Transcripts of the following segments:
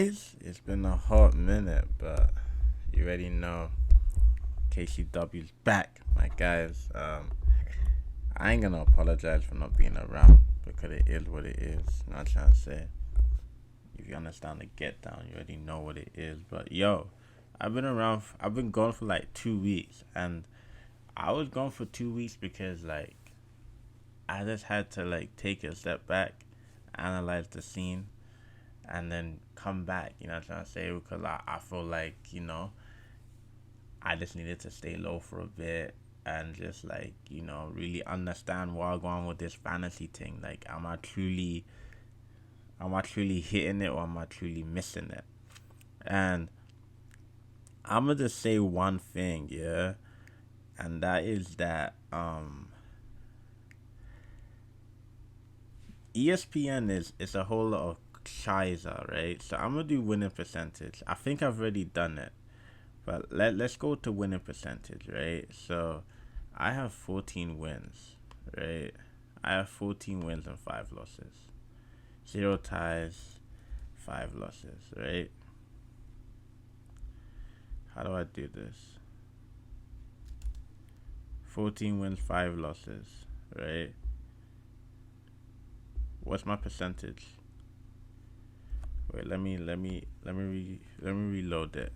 It's been a hot minute, but you already know KCW's back, my guys. I ain't gonna apologize for not being around because it is what it is. Not trying to say if you understand the get down, you already know what it is. But yo, I've been around. I've been gone for like 2 weeks, and I was gone for 2 weeks because I just had to take a step back, analyze the scene, and then come back. You know what I'm trying to say? Because I feel like I just needed to stay low for a bit and just really understand where I'm going with this fantasy thing. Like, am I truly hitting it or am I truly missing it? And I'm gonna just say one thing, yeah, and that is that ESPN is a whole lot of shiza, right? So I'm gonna do winning percentage. I think I've already done it, but let's go to winning percentage, right? So I have 14 wins, right? I have 14 wins and 5 losses, 0 ties, 5 losses, right? How do I do this? 14 wins, 5 losses, right? What's my percentage? Wait, let me reload it.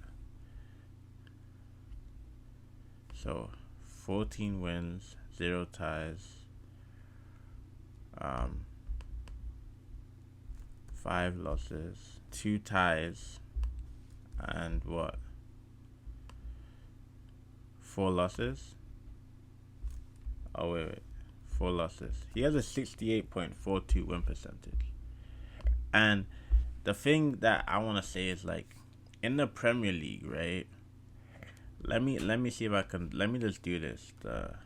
So 14 wins, 0 ties, um, 5 losses, 2 ties, and what? 4 losses. Oh wait, 4 losses. He has a 68.42 win percentage. And the thing that I want to say is in the Premier League, right? Let me see if I can. Let me just do this. The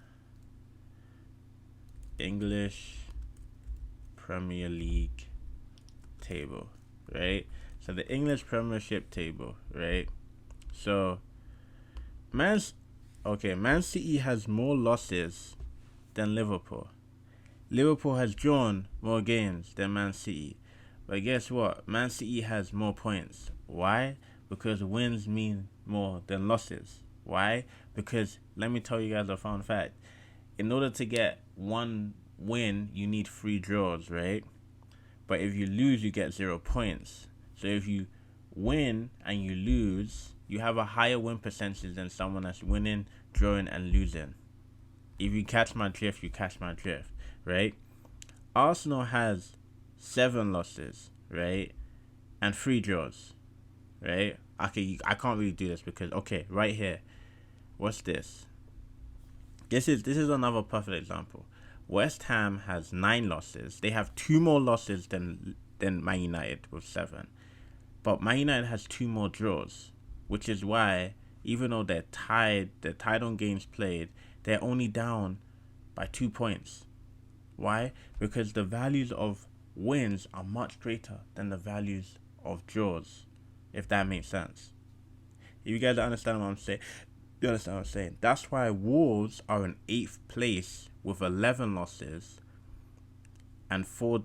English Premier League table, right? So the English Premiership table, right? So Man's okay. Man City has more losses than Liverpool. Liverpool has drawn more games than Man City. But guess what? Man City has more points. Why? Because wins mean more than losses. Why? Because let me tell you guys a fun fact. In order to get one win, you need 3 draws, right? But if you lose, you get 0 points. So if you win and you lose, you have a higher win percentage than someone that's winning, drawing, and losing. If you catch my drift, you catch my drift, right? Arsenal has 7 losses, right, and 3 draws, right? Okay, I can't really do this because right here, what's this? This is another perfect example. West Ham has 9 losses. They have 2 more losses than Man United with 7, but Man United has 2 more draws, which is why even though they're tied on games played, they're only down by 2 points. Why? Because the values of wins are much greater than the values of draws, if that makes sense. If you guys understand what I'm saying, you understand what I'm saying. That's why Wolves are in 8th place with 11 losses and four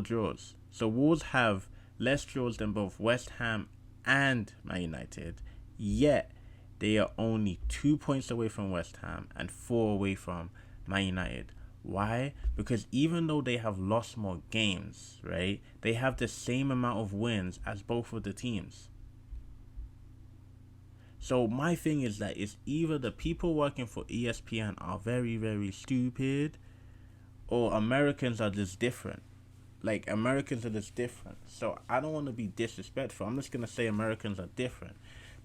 draws. So Wolves have less draws than both West Ham and Man United, yet they are only 2 points away from West Ham and four away from Man United. Why? Because even though they have lost more games, right, they have the same amount of wins as both of the teams. So my thing is that it's either the people working for ESPN are very, very stupid, or Americans are just different. Like, Americans are just different. So I don't want to be disrespectful. I'm just gonna say Americans are different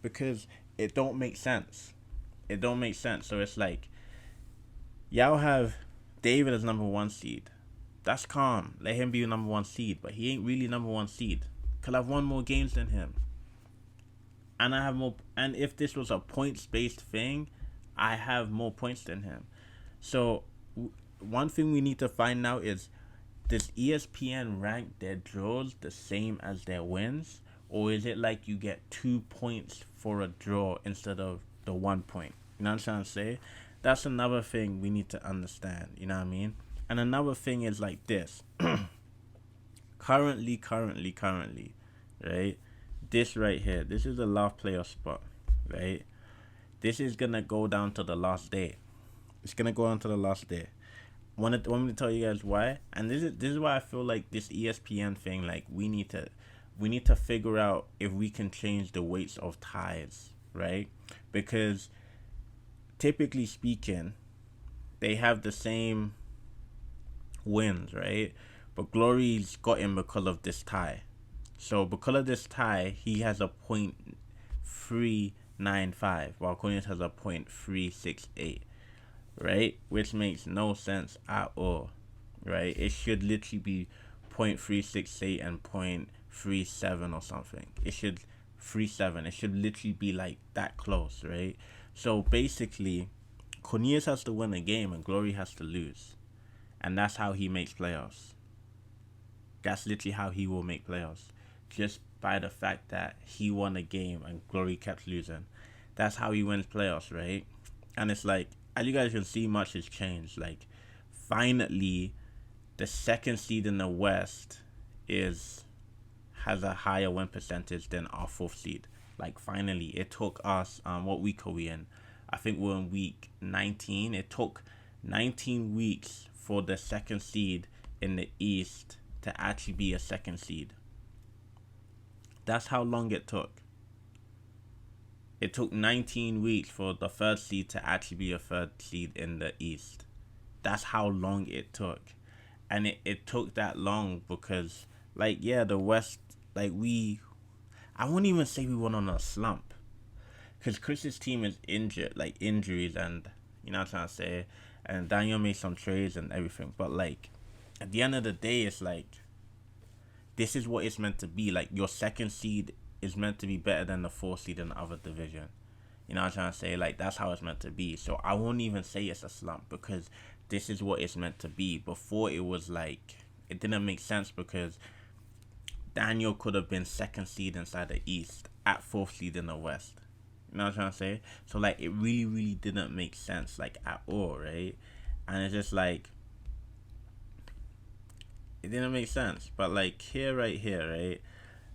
because it don't make sense. It don't make sense. So it's like y'all have David as number 1 seed. That's calm. Let him be number 1 seed, but he ain't really number 1 seed. Cause I've won more games than him, and I have more. And if this was a points based thing, I have more points than him. So one thing we need to find out is, does ESPN rank their draws the same as their wins? Or is it like you get 2 points for a draw instead of the 1 point? You know what I'm trying to say? That's another thing we need to understand. You know what I mean? And another thing is like this. Currently, right? this right here. This is the last player spot, right? This is gonna go down to the last day. It's gonna go on to the last day. Want me to tell you guys why? And this is why I feel like this ESPN thing. Like we need to figure out if we can change the weights of ties, right? Because typically speaking, they have the same wins, right? But Glory's got him because of this tie. So because of this tie, he has a 0.395, while Cornelius has a 0.368, right? Which makes no sense at all, right? It should literally be 0.368 and 0.37 or something. It should 37. It should literally be like that close, right? So basically, Cornelius has to win a game and Glory has to lose. And that's how he makes playoffs. That's literally how he will make playoffs. Just by the fact that he won a game and Glory kept losing. That's how he wins playoffs, right? And it's like, as you guys can see, much has changed. Like, finally, the second seed in the West has a higher win percentage than our fourth seed. Like, finally, it took us, what week are we in? I think we're in week 19. It took 19 weeks for the second seed in the East to actually be a second seed. That's how long it took. It took 19 weeks for the third seed to actually be a third seed in the East. That's how long it took. And it took that long because, like, yeah, the West, like, I wouldn't even say we went on a slump. Because Chris's team is injured, like, injuries, and, you know what I'm trying to say? And Daniel made some trades and everything. But, like, at the end of the day, it's like, this is what it's meant to be. Like, your second seed is meant to be better than the fourth seed in the other division. You know what I'm trying to say? Like, that's how it's meant to be. So I won't even say it's a slump because this is what it's meant to be. Before, it was like, it didn't make sense because Daniel could have been second seed inside the East at fourth seed in the West. You know what I'm trying to say? So, like, it really, really didn't make sense, like, at all, right? And it's just like, it didn't make sense. But, like, right here, right?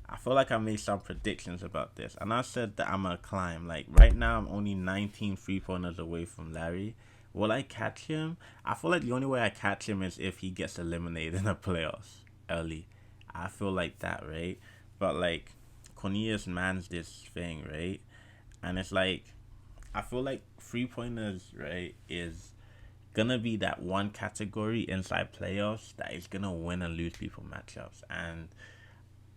I feel like I made some predictions about this. And I said that I'm going to climb. Like, right now, I'm only 19 3-pointers away from Larry. Will I catch him? I feel like the only way I catch him is if he gets eliminated in the playoffs early. I feel like that, right? But, like, Cornelius mans this thing, right? And it's like, I feel like 3-pointers, right, is going to be that one category inside playoffs that is going to win and lose people matchups. And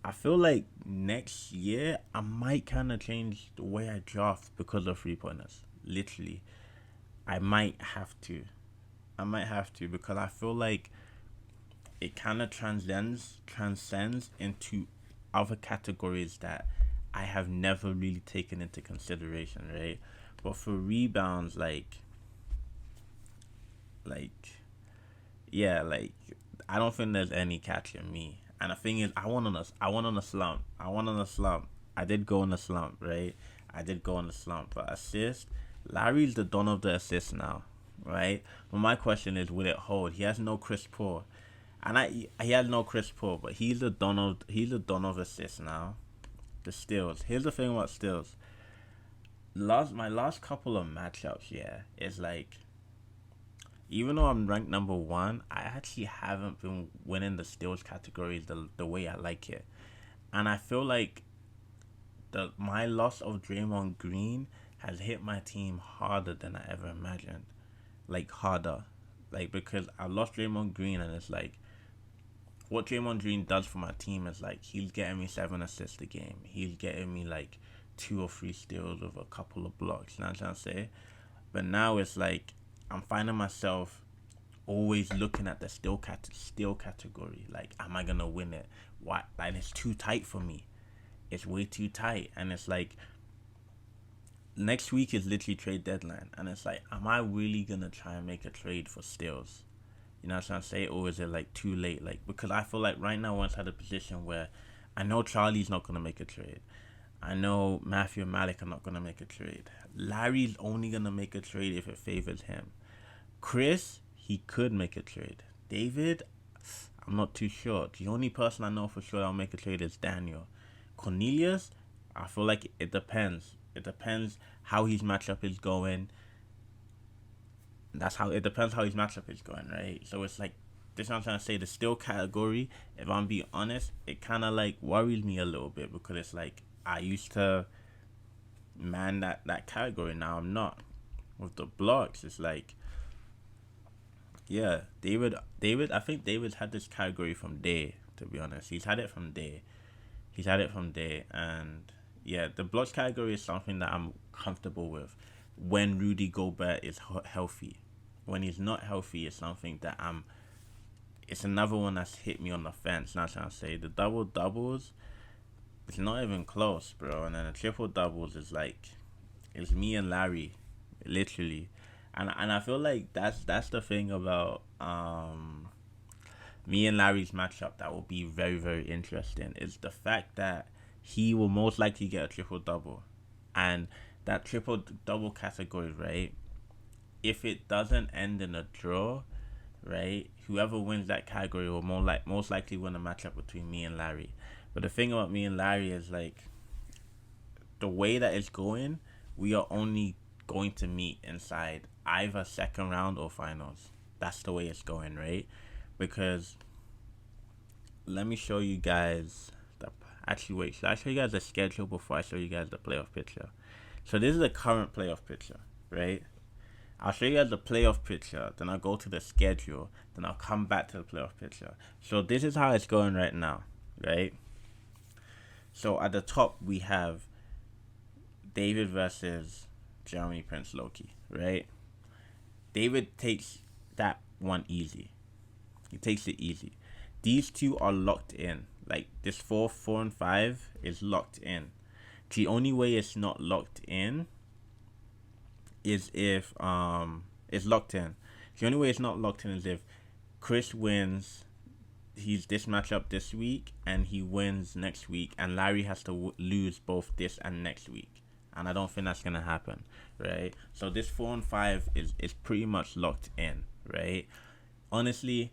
I feel like next year, I might kind of change the way I draft because of 3-pointers. Literally. I might have to because I feel like it kind of transcends into other categories that I have never really taken into consideration, right? But for rebounds, yeah, like, I don't think there's any catching me. And the thing is, I went on a slump. I did go on a slump, right? But assist, Larry's the don of the assist now, right? But my question is, will it hold? He has no Chris Paul. He has no Chris Paul, but he's the don of assists now. The steals. Here's the thing about steals. My last couple of matchups, yeah, is like, even though I'm ranked number 1, I actually haven't been winning the steals categories the way I like it. And I feel like my loss of Draymond Green has hit my team harder than I ever imagined. Like, harder. Like, because I lost Draymond Green, and it's like, what Draymond Green does for my team is like, he's getting me 7 assists a game. He's getting me like 2 or 3 steals with a couple of blocks. You know what I'm trying to say? But now it's like, I'm finding myself always looking at the steal category. Like, am I going to win it? Why? Like, it's too tight for me. It's way too tight. And it's like, next week is literally trade deadline. And it's like, am I really going to try and make a trade for steals? You know what I'm trying to say? Or is it like too late? Like, because I feel like right now we're inside a position where I know Charlie's not going to make a trade. I know Matthew and Malik are not going to make a trade. Larry's only going to make a trade if it favors him. Chris, he could make a trade. David, I'm not too sure. The only person I know for sure that'll make a trade is Daniel. Cornelius, I feel like it depends. It depends how his matchup is going. That's how it depends how his matchup is going, right? So it's like this is what I'm trying to say. The still category, if I'm being honest, it kind of like worries me a little bit because it's like I used to man that category. Now I'm not. With the blocks, it's like yeah, David. I think David's had this category from day. To be honest, he's had it from day. He's had it from day, and yeah, the blocks category is something that I'm comfortable with. When Rudy Gobert is healthy, when he's not healthy, it's something that I'm. It's another one that's hit me on the fence. Not trying to say the double doubles. It's not even close, bro. And then the triple doubles is like, it's me and Larry, literally, and I feel like that's the thing about me and Larry's matchup that will be very, very interesting is the fact that he will most likely get a triple double. And that triple double category, right? If it doesn't end in a draw, right? Whoever wins that category will most likely win a matchup between me and Larry. But the thing about me and Larry is like the way that it's going, we are only going to meet inside either second round or finals. That's the way it's going, right? Because let me show you guys the actually wait, should I show you guys the schedule before I show you guys the playoff picture? So this is the current playoff picture, right? I'll show you guys the playoff picture, then I'll go to the schedule, then I'll come back to the playoff picture. So this is how it's going right now, right? So at the top we have David versus Jeremy Prince Loki, right? David takes that one easy. He takes it easy. These two are locked in. Like this 4, 4, and 5 is locked in. The only way it's not locked in is if it's locked in. The only way it's not locked in is if Chris wins he's this matchup this week and he wins next week, and Larry has to lose both this and next week. And I don't think that's gonna happen, right? So this 4 and 5 is pretty much locked in, right? Honestly,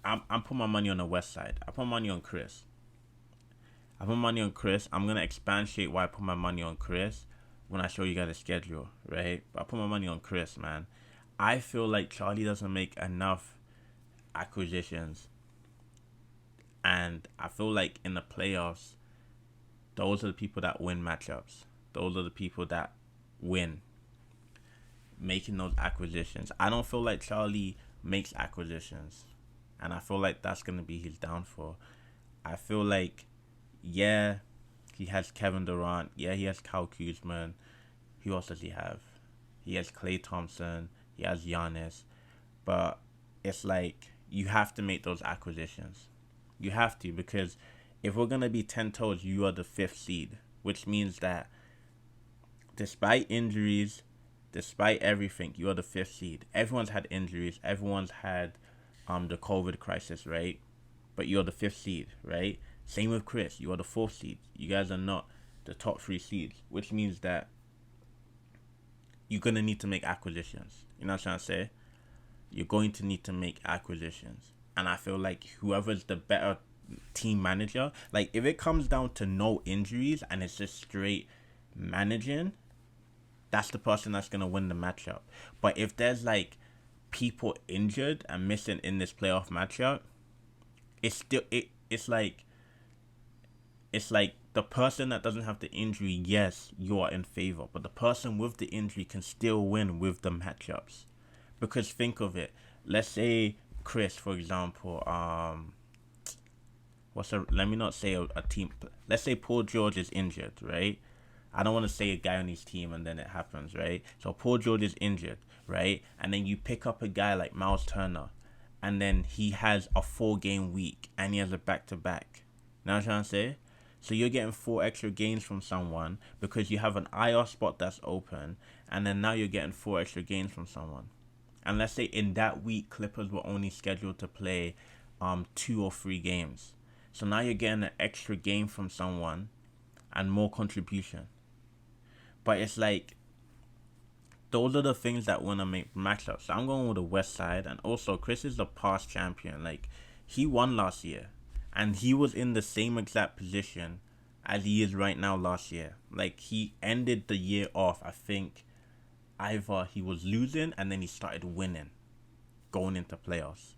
I'm putting my money on the West side. I put money on Chris. I'm gonna expatiate why I put my money on Chris when I show you guys the schedule, right? But I put my money on Chris, man. I feel like Charlie doesn't make enough acquisitions, and I feel like in the playoffs, those are the people that win matchups. Those are the people that win making those acquisitions. I don't feel like Charlie makes acquisitions, and I feel like that's going to be his downfall. I feel like, yeah, he has Kevin Durant. Yeah, he has Kyle Kuzma. Who else does he have? He has Klay Thompson. He has Giannis. But it's like you have to make those acquisitions. You have to, because if we're going to be 10 toes, you are the 5th seed, which means that despite injuries, despite everything, you are the 5th seed. Everyone's had injuries. Everyone's had the COVID crisis, right? But you're the 5th seed, right? Same with Chris. You are the 4th seed. You guys are not the top 3 seeds, which means that you're going to need to make acquisitions. You know what I'm trying to say? You're going to need to make acquisitions. And I feel like whoever's the better team manager, like if it comes down to no injuries and it's just straight managing, that's the person that's going to win the matchup. But if there's like people injured and missing in this playoff matchup, it's still it's like the person that doesn't have the injury, yes, you are in favor, but the person with the injury can still win with the matchups. Because think of it, let's say Chris, for example, let me not say a team. Let's say Paul George is injured, right? I don't want to say a guy on his team and then it happens, right? So Paul George is injured, right? And then you pick up a guy like Miles Turner, and then he has a 4-game week and he has a back-to-back. Know what I'm trying to say? So you're getting 4 extra games from someone because you have an IR spot that's open, and then now you're getting 4 extra games from someone. And let's say in that week, Clippers were only scheduled to play 2 or 3 games. So now you're getting an extra game from someone and more contribution. But it's like, those are the things that want to make matchups. So I'm going with the West side. And also, Chris is the past champion. Like, he won last year. And he was in the same exact position as he is right now last year. Like, he ended the year off, I think, either he was losing and then he started winning going into playoffs.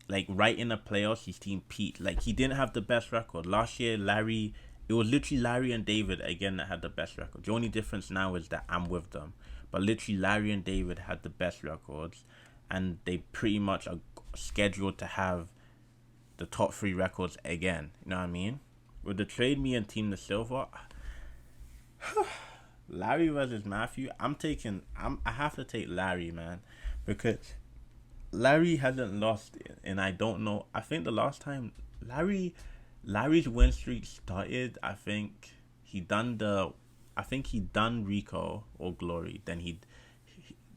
Like, right in the playoffs, his team peaked. Like, he didn't have the best record. Last year, it was literally Larry and David again that had the best record. The only difference now is that I'm with them. But literally, Larry and David had the best records. And they pretty much are scheduled to have the top 3 records again. You know what I mean? With the trade me and Team the Silver, Larry versus Matthew, I have to take Larry, man. Because Larry hasn't lost, and I don't know. I think the last time Larry's win streak started, I think he done Rico or Glory. Then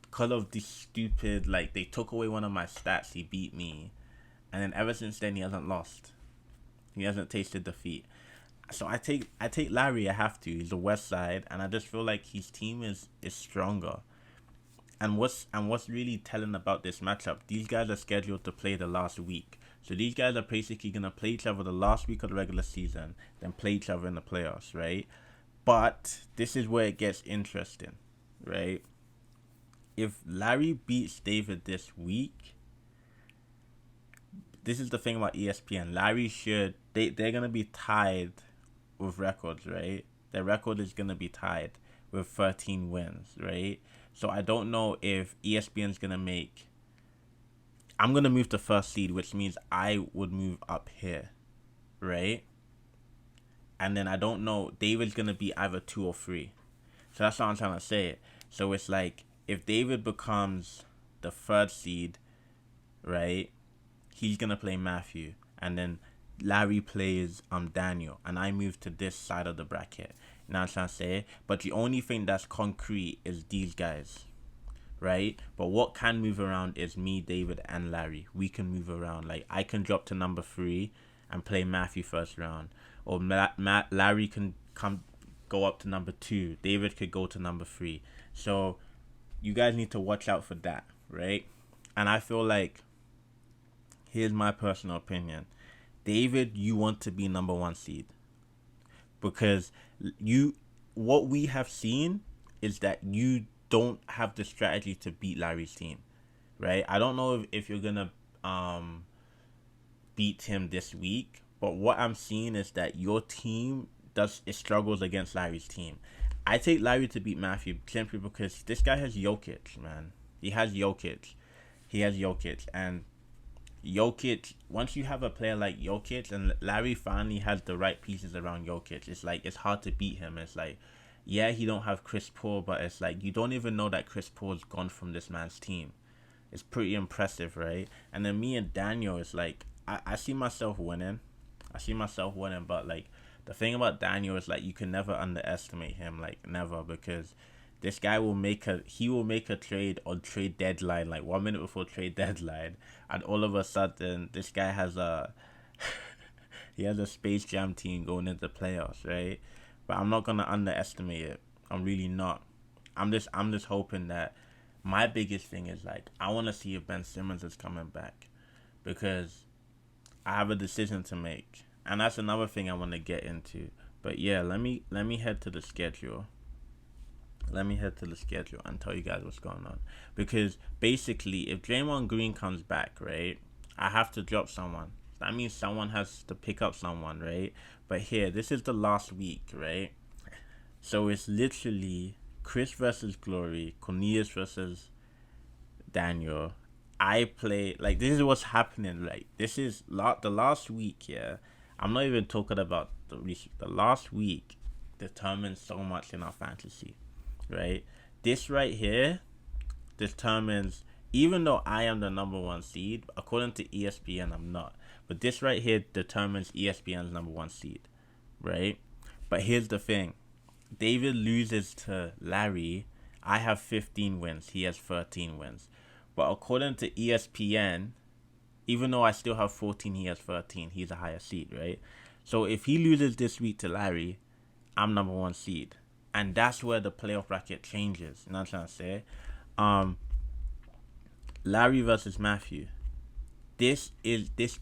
because of this stupid, like, they took away one of my stats, he beat me, and then ever since then he hasn't lost. He hasn't tasted defeat. So I take Larry. I have to. He's the West Side, and I just feel like his team is stronger. And what's really telling about this matchup, these guys are scheduled to play the last week. So these guys are basically going to play each other the last week of the regular season, then play each other in the playoffs, right? But this is where it gets interesting, right? If Larry beats David this week, this is the thing about ESPN. They're going to be tied with records, right? Their record is going to be tied with 13 wins, right? So I don't know if ESPN's going to make... I'm going to move to first seed, which means I would move up here, right? And then I don't know, David's going to be either 2 or 3. So that's what I'm trying to say. So it's like, if David becomes the 3rd seed, right, he's going to play Matthew. And then Larry plays Daniel. And I move to this side of the bracket. You know what I'm trying to say? But the only thing that's concrete is these guys, right? But what can move around is me, David, and Larry. We can move around. Like, I can drop to number 3 and play Matthew first round. Or Larry can go up to number 2. David could go to number 3. So you guys need to watch out for that, right? And I feel like, here's my personal opinion. David, you want to be number 1 seed. Because what we have seen is that you don't have the strategy to beat Larry's team, right? I don't know if you're gonna beat him this week, but what I'm seeing is that your team struggles against Larry's team. I take Larry to beat Matthew simply because this guy has Jokic, man. He has Jokic, and Jokic, once you have a player like Jokic, and Larry finally has the right pieces around Jokic, it's like, it's hard to beat him. It's like, yeah, he don't have Chris Paul, but it's like, you don't even know that Chris Paul's gone from this man's team. It's pretty impressive, right? And then me and Daniel, it's like, I see myself winning. But like, the thing about Daniel is, like, you can never underestimate him, like, never, because this guy will make a trade on trade deadline, like 1 minute before trade deadline, and all of a sudden this guy has he has a Space Jam team going into playoffs, right? But I'm not gonna underestimate it. I'm really not. I'm just hoping that, my biggest thing is, like, I want to see if Ben Simmons is coming back, because I have a decision to make, and that's another thing I want to get into. But yeah, let me head to the schedule. And tell you guys what's going on. Because basically, if Draymond Green comes back, right, I have to drop someone. That means someone has to pick up someone, right? But here, this is the last week, right? So it's literally Chris versus Glory, Cornelius versus Daniel. I play, like, this is what's happening. Like, this is the last week, yeah. I'm not even talking about the last week determines so much in our fantasy, right? This right here determines, even though I am the number 1 seed, according to ESPN, I'm not. But this right here determines ESPN's number 1 seed, right? But here's the thing. David loses to Larry. I have 15 wins. He has 13 wins. But according to ESPN, even though I still have 14, he has 13. He's a higher seed, right? So if he loses this week to Larry, I'm number 1 seed. And that's where the playoff bracket changes. You know what I'm trying to say? Larry versus Matthew. This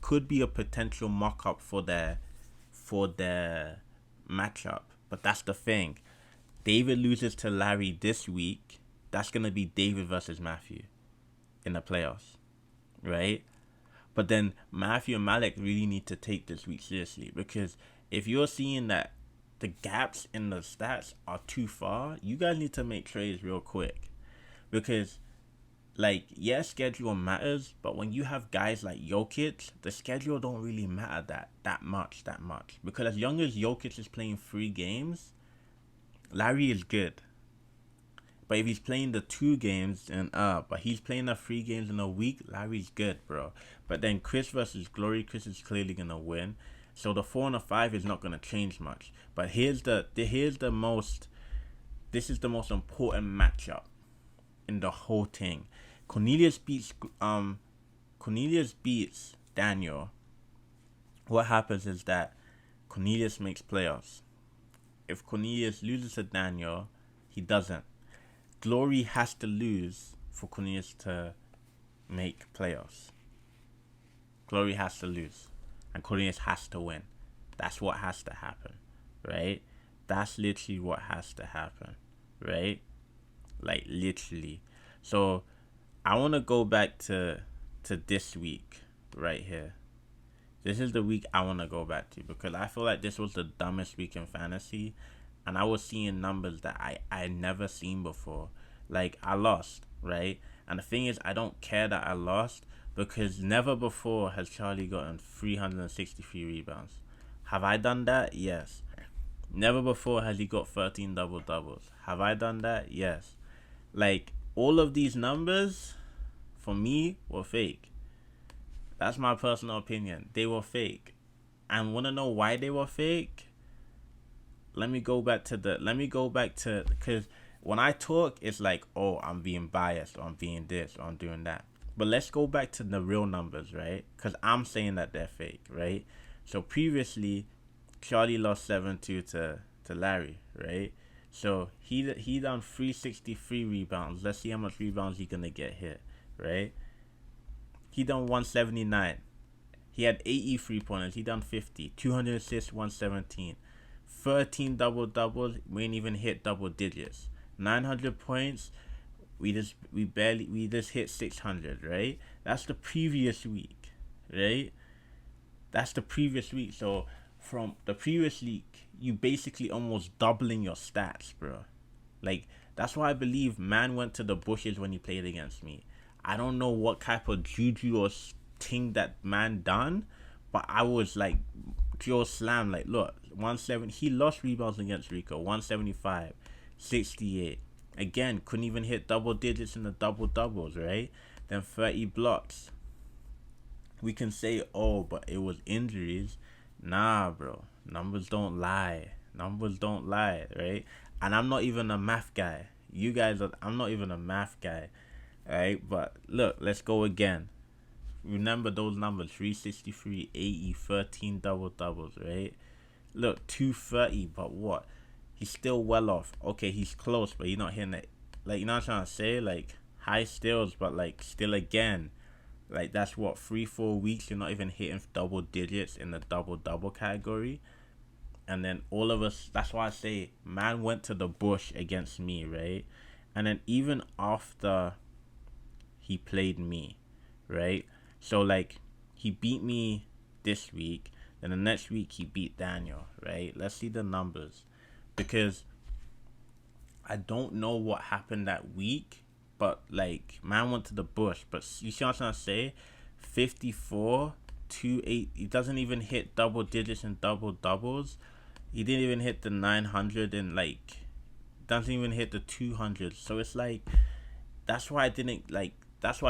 could be a potential mock-up for the matchup. But that's the thing. David loses to Larry this week. That's gonna be David versus Matthew in the playoffs, right? But then Matthew and Malik really need to take this week seriously, because if you're seeing that the gaps in the stats are too far, you guys need to make trades real quick. Because, like, yes, schedule matters, but when you have guys like Jokic, the schedule don't really matter that much. Because as long as Jokic is playing 3 games, Larry is good. But if he's playing the 2 games but he's playing the 3 games in a week, Larry's good, bro. But then Chris versus Glory, Chris is clearly gonna win. So the 4 and the 5 is not gonna change much. But this is the most important matchup in the whole thing. Cornelius beats Daniel. What happens is that Cornelius makes playoffs. If Cornelius loses to Daniel, he doesn't. Glory has to lose for Cornelius to make playoffs. Glory has to lose, and Cornelius has to win. That's what has to happen, right? That's literally what has to happen, right? Like, literally. So I want to go back to this week right here. This is the week I want to go back to, because I feel like this was the dumbest week in fantasy, and I was seeing numbers that I never seen before. Like, I lost, right? And the thing is, I don't care that I lost, because never before has Charlie gotten 363 rebounds. Have I done that? Yes. Never before has he got 13 double-doubles. Have I done that? Yes. Like, all of these numbers, for me, were fake. That's my personal opinion. They were fake. And want to know why they were fake? Let me go back to, because when I talk, it's like, oh, I'm being biased, or I'm being this, or I'm doing that. But let's go back to the real numbers, right? Because I'm saying that they're fake, right? So previously, Charlie lost 7-2 to Larry, right? So he done 363 rebounds. Let's see how much rebounds he gonna get here, right? He done 179. He had 80 3-pointers. He done 50. 200 assists, 117. 13 double-doubles. We ain't even hit double digits. 900 points. We just hit 600, right? That's the previous week, right? That's the previous week. So from the previous week, you basically almost doubling your stats, bro. Like, that's why I believe man went to the bushes when he played against me. I don't know what type of juju or thing that man done, but I was like, Joe Slam, like, look, 170. He lost rebounds against Rico, 175, 68. Again, couldn't even hit double digits in the double-doubles, right? Then 30 blocks. We can say, oh, but it was injuries. Nah, bro. Numbers don't lie. Right? And I'm not even a math guy. I'm not even a math guy. Right? But look, let's go again. Remember those numbers: 363, 80, 13 double-doubles, right? Look, 230, but what? He's still well off. Okay, he's close, but he's not hitting it. Like, you know what I'm trying to say? Like, high steals, but, like, still again. Like, that's what, 3-4 weeks you're not even hitting double digits in the double-double category. And then all of us, that's why I say, man went to the bush against me, right? And then even after he played me, right? So, like, he beat me this week. Then the next week he beat Daniel, right? Let's see the numbers. Because I don't know what happened that week, but, like, man went to the bush. But you see what I'm trying to say? 54, 2-8. He doesn't even hit double digits in double-doubles. He didn't even hit the 900 and, like, doesn't even hit the 200. So it's like, that's why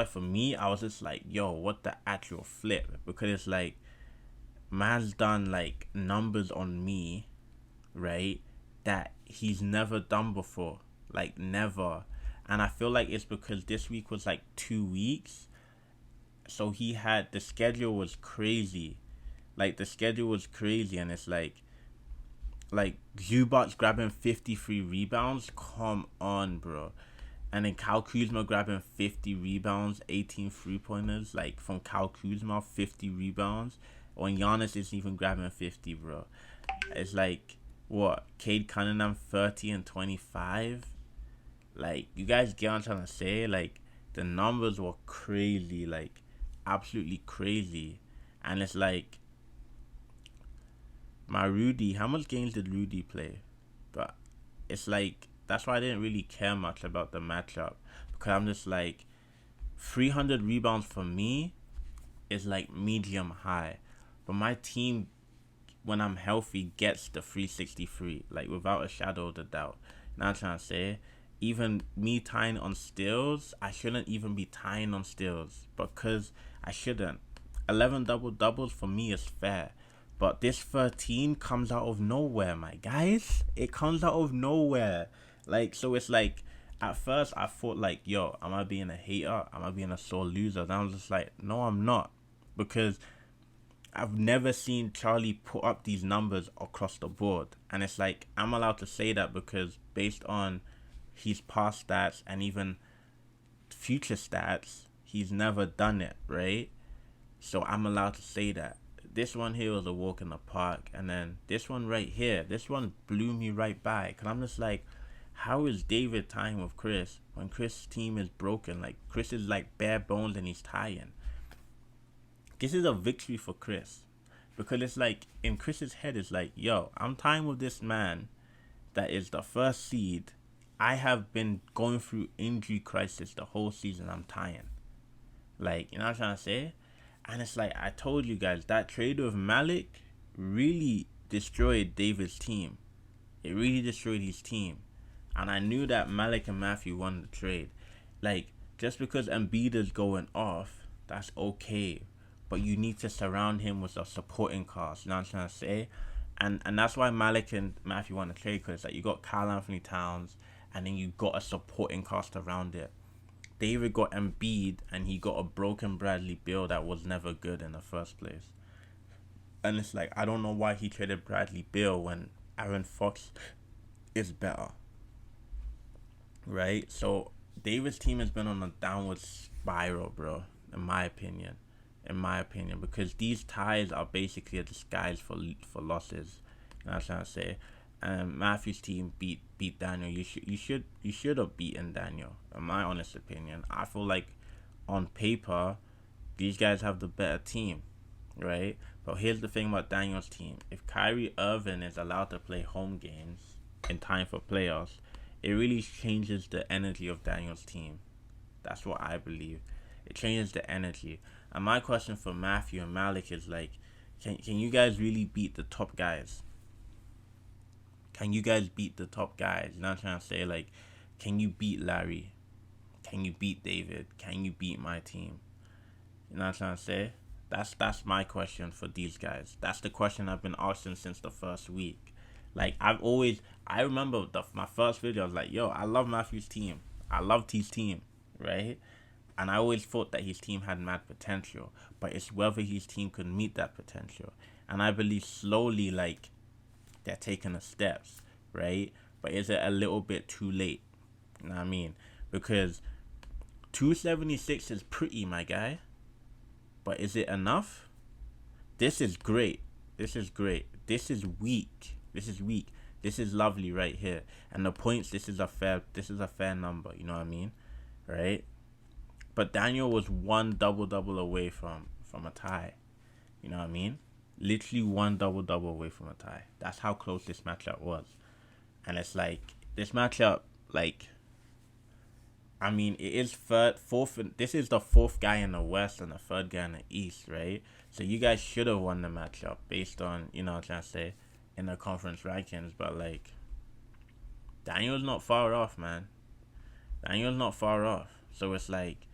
for me, I was just like, yo, what the actual flip? Because it's like, man's done, like, numbers on me, right, that he's never done before. Like, never. And I feel like it's because this week was, like, 2 weeks. So the schedule was crazy. Like, the schedule was crazy, and it's like Zubac's grabbing 53 rebounds. Come on, bro. And then Kyle Kuzma grabbing 50 rebounds, 18 3-pointers. Like, from Kyle Kuzma, 50 rebounds. When Giannis isn't even grabbing 50, bro. It's like, what, Cade Cunningham 30 and 25. Like, you guys get what I'm trying to say? Like, the numbers were crazy, like, absolutely crazy. And it's like, my Rudy, how much games did Rudy play? But it's like, that's why I didn't really care much about the matchup. Because I'm just like, 300 rebounds for me is like medium high. But my team, when I'm healthy, gets the 363, like without a shadow of a doubt. Now I'm trying to say, even me tying on steals, I shouldn't even be tying on steals because I shouldn't. 11 double doubles for me is fair, but this 13 comes out of nowhere, my guys. It comes out of nowhere. Like, so it's like, at first I thought like, yo, am I being a hater? Am I being a sore loser? And I was just like, no, I'm not, because I've never seen Charlie put up these numbers across the board. And it's like, I'm allowed to say that because based on his past stats and even future stats, he's never done it, right? So I'm allowed to say that. This one here was a walk in the park. And then this one right here, this one blew me right by. Because I'm just like, how is David tying with Chris when Chris' team is broken? Like, Chris is like bare bones and he's tying. This is a victory for Chris. Because it's like, in Chris's head, it's like, yo, I'm tying with this man that is the first seed. I have been going through injury crisis the whole season. I'm tying. Like, you know what I'm trying to say? And it's like, I told you guys, that trade with Malik really destroyed David's team. It really destroyed his team. And I knew that Malik and Matthew won the trade. Like, just because Embiid is going off, that's okay. But you need to surround him with a supporting cast. You know what I'm trying to say? And that's why Malik and Matthew won the trade, because like, you got Karl Anthony Towns, and then you got a supporting cast around it. David got Embiid, and he got a broken Bradley Beal that was never good in the first place. And it's like, I don't know why he traded Bradley Beal when Aaron Fox is better. Right? So, David's team has been on a downward spiral, bro, in my opinion. Because these ties are basically a disguise for losses. You know what I'm trying to say? Matthew's team beat Daniel. You should have beaten Daniel, in my honest opinion. I feel like on paper, these guys have the better team, right? But here's the thing about Daniel's team: if Kyrie Irving is allowed to play home games in time for playoffs, it really changes the energy of Daniel's team. That's what I believe. It changes the energy. And my question for Matthew and Malik is like, can you guys really beat the top guys? Can you guys beat the top guys? You know what I'm trying to say? Like, can you beat Larry? Can you beat David? Can you beat my team? You know what I'm trying to say? That's my question for these guys. That's the question I've been asking since the first week. Like, I remember my first video, I was like, yo, I love Matthew's team. I loved his team, right? And I always thought that his team had mad potential. But it's whether his team could meet that potential. And I believe slowly, like, they're taking the steps, right? But is it a little bit too late? You know what I mean? Because 276 is pretty, my guy. But is it enough? This is great. This is weak. This is lovely right here. And the points, this is a fair number, you know what I mean? Right? But Daniel was one double-double away from a tie. You know what I mean? Literally one double-double away from a tie. That's how close this matchup was. And it's like, this matchup, like, I mean, it is fourth. This is the fourth guy in the West and the third guy in the East, right? So you guys should have won the matchup based on, you know what I'm trying to say, in the conference rankings. But, like, Daniel's not far off, man. Daniel's not far off. So it's like,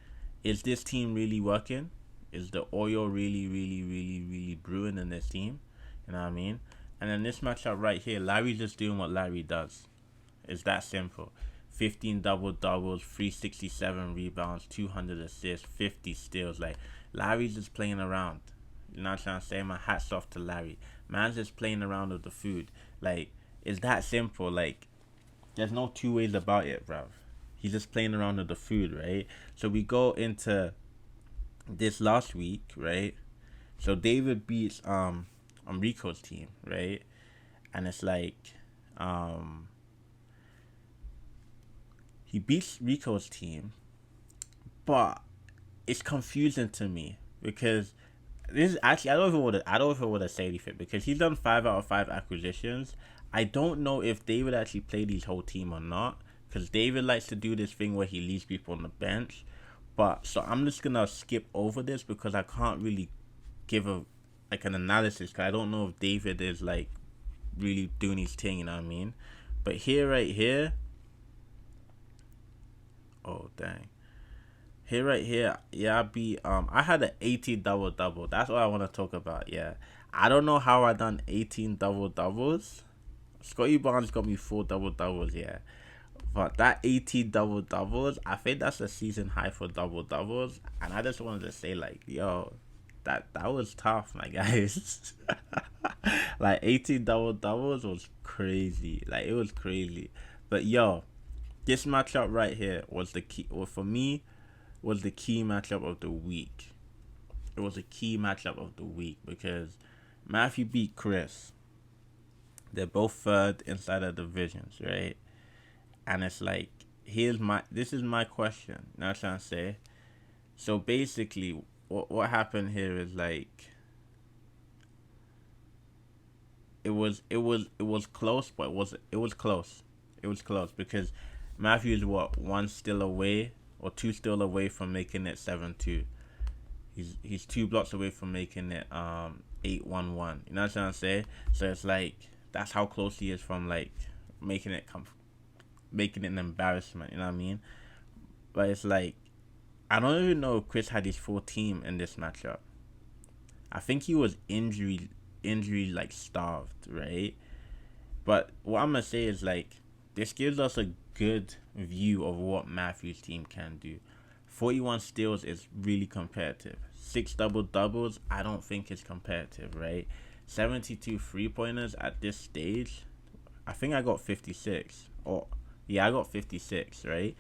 is this team really working? Is the oil really brewing in this team? You know what I mean? And then this matchup right here, Larry's just doing what Larry does. It's that simple. 15 double-doubles, 367 rebounds, 200 assists, 50 steals. Like, Larry's just playing around. You know what I'm trying to say? My hat's off to Larry. Man's just playing around with the food. Like, it's that simple. Like, there's no two ways about it, bruv. He's just playing around with the food, right? So we go into this last week, right? So David beats Rico's team, right? And it's like, Um, he beats Rico's team, but it's confusing to me because this is actually I don't even want to say anything because he's done 5 out of 5 acquisitions. I don't know if David actually played his whole team or not because David likes to do this thing where he leaves people on the bench. But so I'm just gonna skip over this because I can't really give a like an analysis because I don't know if David is like really doing his thing. You know what I mean? But here, right here, oh dang. Here right here, yeah, I had an 18 double double. That's what I want to talk about. Yeah, I don't know how I done 18 double doubles. Scotty Barnes got me 4 double doubles. Yeah, but that 18 double doubles, I think that's a season high for double doubles. And I just wanted to say, like, yo, that was tough, my guys. Like 18 double doubles was crazy. Like it was crazy. But yo, this matchup right here was the key. Well, for me, was the key matchup of the week. It was a key matchup of the week because Matthew beat Chris. They're both third inside of divisions, right? And it's like, this is my question. You know what I'm trying to say? So basically, what happened here is like, it was close, but it was close. It was close because Matthew's what, one still away or two still away from making it 7-2. He's 2 blocks away from making it 8-1-1. You know what I'm trying to say? So it's like that's how close he is from like making it making it an embarrassment. You know what I mean? But it's like I don't even know if Chris had his full team in this matchup. I think he was injury like starved, right? But what I'm gonna say is like this gives us a good view of what Matthew's team can do. 41 steals is really competitive. 6 double doubles, I don't think is competitive, right? 72 3-pointers at this stage, I think I got 56. Or yeah, I got 56, right?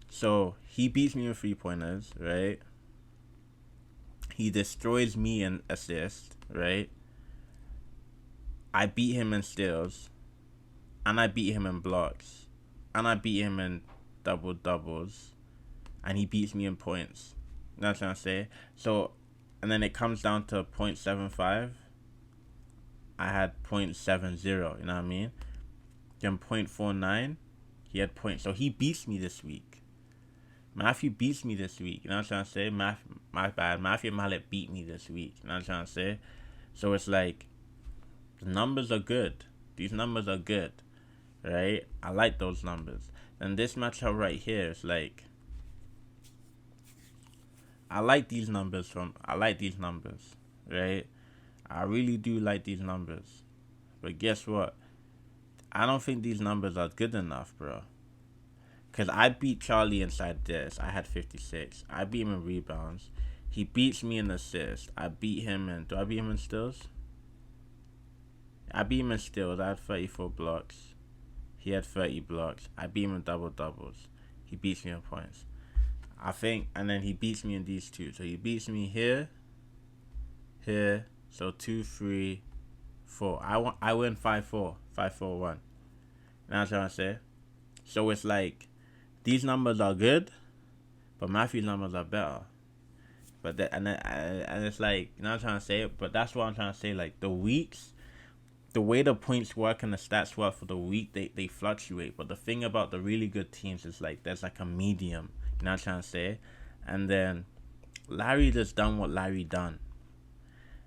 So he beats me in 3-pointers, right? He destroys me in assists, right? I beat him in steals, and I beat him in blocks, and I beat him in double doubles, and he beats me in points. You know what I'm trying to say? So, and then it comes down to 0.75. I had 0.70. You know what I mean? Then 0.49. He had points. So he beats me this week. Matthew beats me this week. You know what I'm trying to say? My bad. Matthew Mallet beat me this week. You know what I'm trying to say? So it's like, the numbers are good. These numbers are good. Right? I like those numbers. And this matchup right here is like, I like these numbers, right? I really do like these numbers. But guess what? I don't think these numbers are good enough, bro. Because I beat Charlie inside this. I had 56. I beat him in rebounds. He beats me in assists. I beat him in... Do I beat him in steals? I beat him in steals. I had 34 blocks. He had 30 blocks. I beat him in double doubles. He beats me in points. I think... And then he beats me in these two. So he beats me here. Here. So 2, 3, 4. I win 5-4. 5-4-1. You know what I'm trying to say? So it's like... These numbers are good, but Matthew's numbers are better. But and it's like, you know what I'm trying to say? But that's what I'm trying to say. Like the weeks, the way the points work and the stats work for the week, they fluctuate. But the thing about the really good teams is like there's like a medium. You know what I'm trying to say? And then Larry just done what Larry done.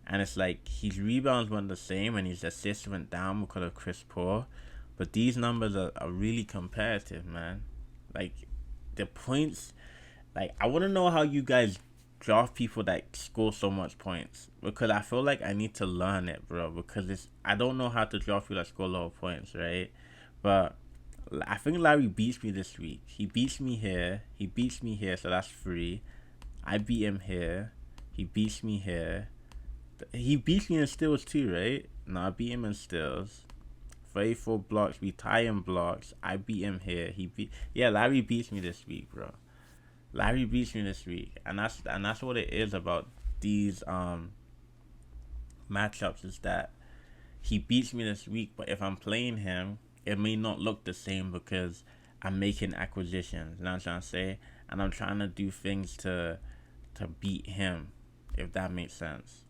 And it's like his rebounds went the same and his assists went down because of Chris Paul. But these numbers are really competitive, man. Like, the points, like, I want to know how you guys draft people that score so much points. Because I feel like I need to learn it, bro. Because I don't know how to draft people that score a lot of points, right? But I think Larry beats me this week. He beats me here. He beats me here, so that's 3. I beat him here. He beats me here. He beats me in steals too, right? No, I beat him in steals. 34 blocks. We tie in blocks. I beat him here. Larry beats me this week, bro. Larry beats me this week, and that's what it is about these matchups. Is that he beats me this week, but if I'm playing him, it may not look the same because I'm making acquisitions. You know what I'm trying to say? And I'm trying to do things to beat him, if that makes sense.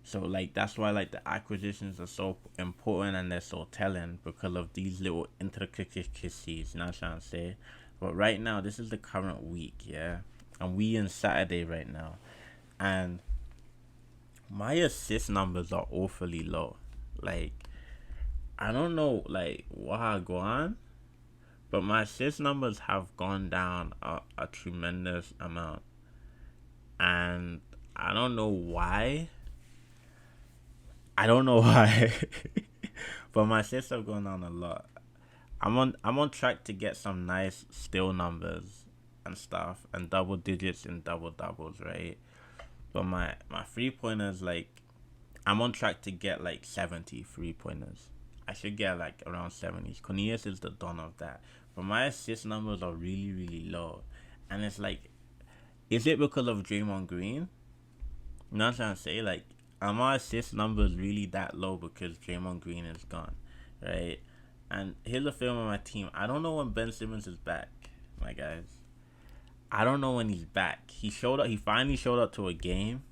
So like that's why like the acquisitions are so important and they're so telling because of these little intricacies. You know what I'm trying to say? But right now, this is the current week, yeah, and we in Saturday right now, and my assist numbers are awfully low. Like I don't know like what I go on, but my assist numbers have gone down a tremendous amount, and I don't know why. I don't know why, but my assists have gone down a lot. I'm on track to get some nice still numbers and stuff and double digits in double doubles, right? But my 3 pointers, like I'm on track to get like 73 pointers. I should get like around 70s. Cornelius is the don of that. But my assist numbers are really, really low. And it's like, is it because of Draymond Green? You know what I'm trying to say? Like, are my assist numbers really that low because Draymond Green is gone? Right? And here's the film on my team. I don't know when Ben Simmons is back, my guys. I don't know when he's back. He showed up. He finally showed up to a game,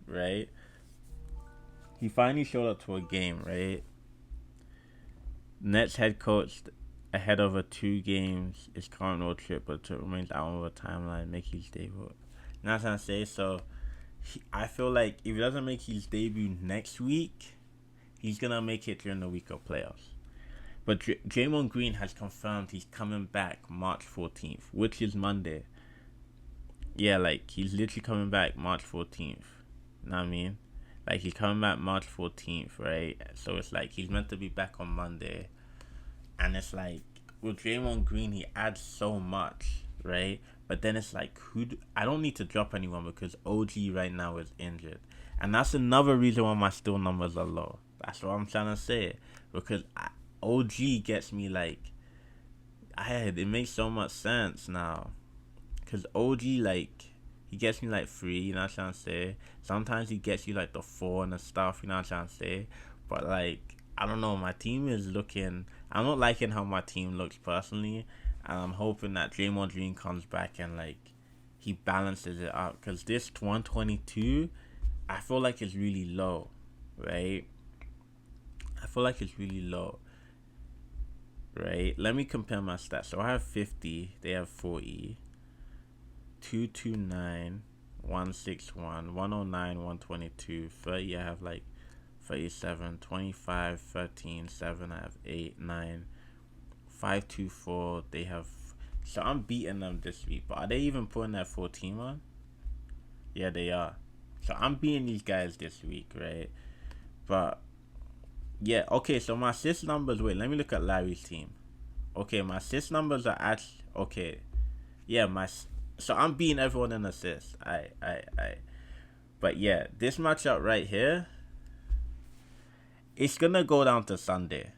right? He finally showed up to a game, right? Nets head coach ahead of a 2 games is current road trip, but remains out of a timeline. Make his debut. You know what I'm trying to say? So I feel like if he doesn't make his debut next week, he's gonna make it during the week of playoffs. But Draymond Green has confirmed he's coming back March 14th, which is Monday. Yeah, like he's literally coming back March 14th. You know what I mean? Like he's coming back March 14th, right? So it's like he's meant to be back on Monday. And it's like with Draymond Green, he adds so much, right? But then it's like I don't need to drop anyone because OG right now is injured. And that's another reason why my still numbers are low. That's what I'm trying to say. Because OG gets me like it makes so much sense now. Because OG, like, he gets me like 3, you know what I'm trying to say? Sometimes he gets you like the 4 and the stuff, you know what I'm trying to say? But like, I don't know, my team is looking, I'm not liking how my team looks personally. And I'm hoping that Draymond Green comes back and like, he balances it out. Because this 122, I feel like it's really low, right? I feel like it's really low, right? Let me compare my stats. So I have 50, they have 40. 229, 161, 109, 122, 30. I have like 37, 25, 13, 7. I have 8, 9, 5, 2, 4. They have. So I'm beating them this week. But are they even putting that 14 on? Yeah, they are. So I'm beating these guys this week, right? But yeah, okay. So my assist numbers. Wait, let me look at Larry's team. Okay, my assist numbers are actually okay. Yeah, so I'm beating everyone in assists. I. But yeah, this matchup right here, it's gonna go down to Sunday.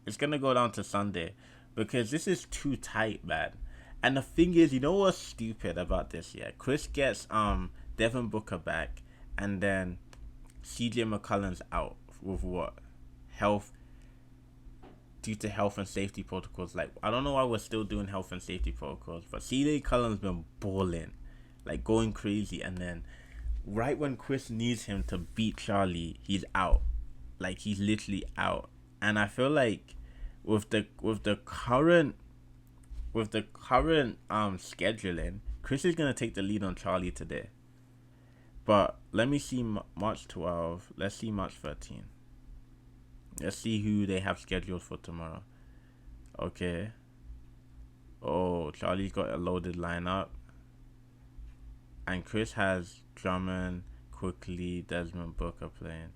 It's gonna go down to Sunday because this is too tight, man. And the thing is, you know what's stupid about this? Yeah, Chris gets Devin Booker back, and then CJ McCollum's out with what health due to health and safety protocols. Like, I don't know why we're still doing health and safety protocols, but CJ McCollum's been balling, like going crazy, and then right when Chris needs him to beat Charlie, he's out. Like he's literally out. And I feel like with the current scheduling, Chris is gonna take the lead on Charlie today. But let me see March 12. Let's see March 13. Let's see who they have scheduled for tomorrow. Okay. Oh, Charlie's got a loaded lineup. And Chris has Drummond, Quickly, Desmond Booker playing.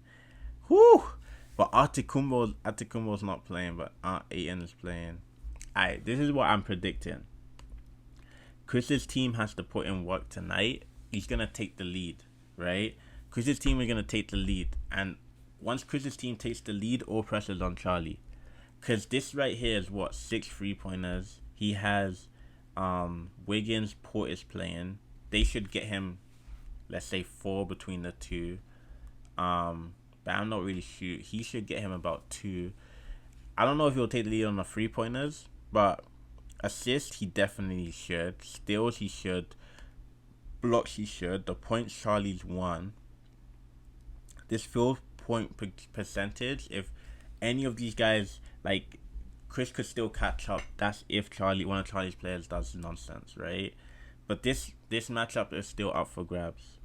Whew! But Antetokounmpo's not playing, but Ayton is playing. Alright, this is what I'm predicting. Chris's team has to put in work tonight. He's going to take the lead, right? Chris's team is going to take the lead. And once Chris's team takes the lead, all pressure's on Charlie. Because this right here is what? 6 3-pointers. He has Wiggins, Portis playing. They should get him, let's say, 4 between the two. Bam not really shoot. He should get him about 2. I don't know if he'll take the lead on the 3-pointers, but assist he definitely should. Steals he should. Blocks he should. The points Charlie's won. This field point percentage, if any of these guys, like Chris could still catch up. That's if one of Charlie's players does nonsense, right? But this matchup is still up for grabs.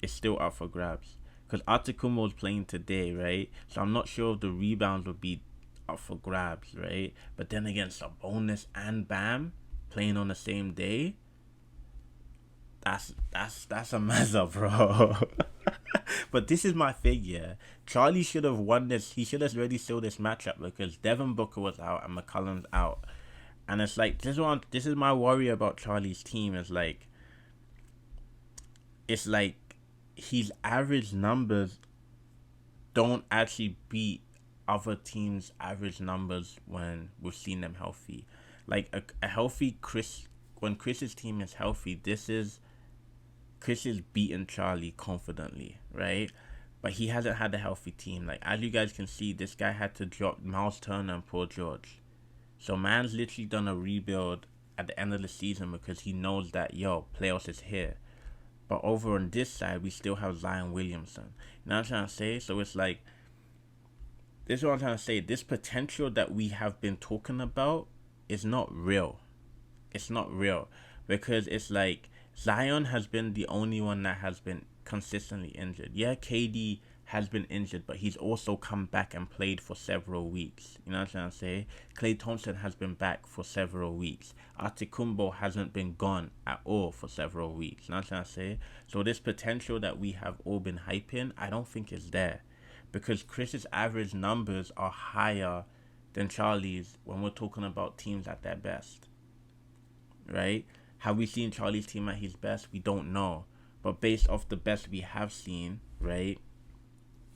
It's still up for grabs. Because Antetokounmpo's playing today, right? So I'm not sure if the rebounds would be up for grabs, right? But then again, Sabonis and Bam playing on the same day. That's a mess up, bro. But this is my figure. Charlie should have won this. He should have already sealed this matchup because Devin Booker was out and McCollum's out. And it's like, this is my worry about Charlie's team. It's like his average numbers don't actually beat other teams' average numbers when we've seen them healthy. Like a healthy Chris, when Chris's team is healthy, Chris is beating Charlie confidently, right? But he hasn't had a healthy team. Like, as you guys can see, this guy had to drop Miles Turner and Paul George. So man's literally done a rebuild at the end of the season because he knows that, playoffs is here. But over on this side, we still have Zion Williamson. You know what I'm trying to say? So it's like, this is what I'm trying to say. This potential that we have been talking about is not real. It's not real. Because it's like, Zion has been the only one that has been consistently injured. Yeah, KD has been injured, but he's also come back and played for several weeks. You know what I'm trying to say? Klay Thompson has been back for several weeks. Antetokounmpo hasn't been gone at all for several weeks. You know what I'm trying to say? So this potential that we have all been hyping, I don't think is there. Because Chris's average numbers are higher than Charlie's when we're talking about teams at their best. Right? Have we seen Charlie's team at his best? We don't know. But based off the best we have seen, right,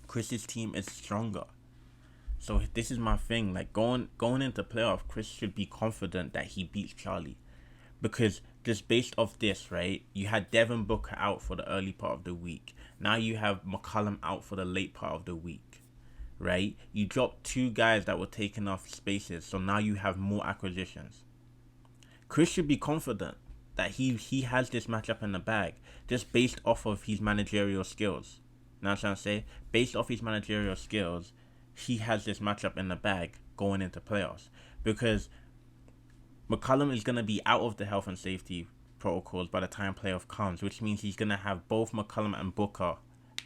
Chris's team is stronger. So this is my thing. Like, going into playoff, Chris should be confident that he beats Charlie. Because just based off this, right, you had Devin Booker out for the early part of the week. Now you have McCollum out for the late part of the week, right? You dropped 2 guys that were taking off spaces. So now you have more acquisitions. Chris should be confident that he has this matchup in the bag just based off of his managerial skills. You know what I'm trying to say? Based off his managerial skills, he has this matchup in the bag going into playoffs. Because McCollum is going to be out of the health and safety protocols by the time playoff comes, which means he's going to have both McCollum and Booker.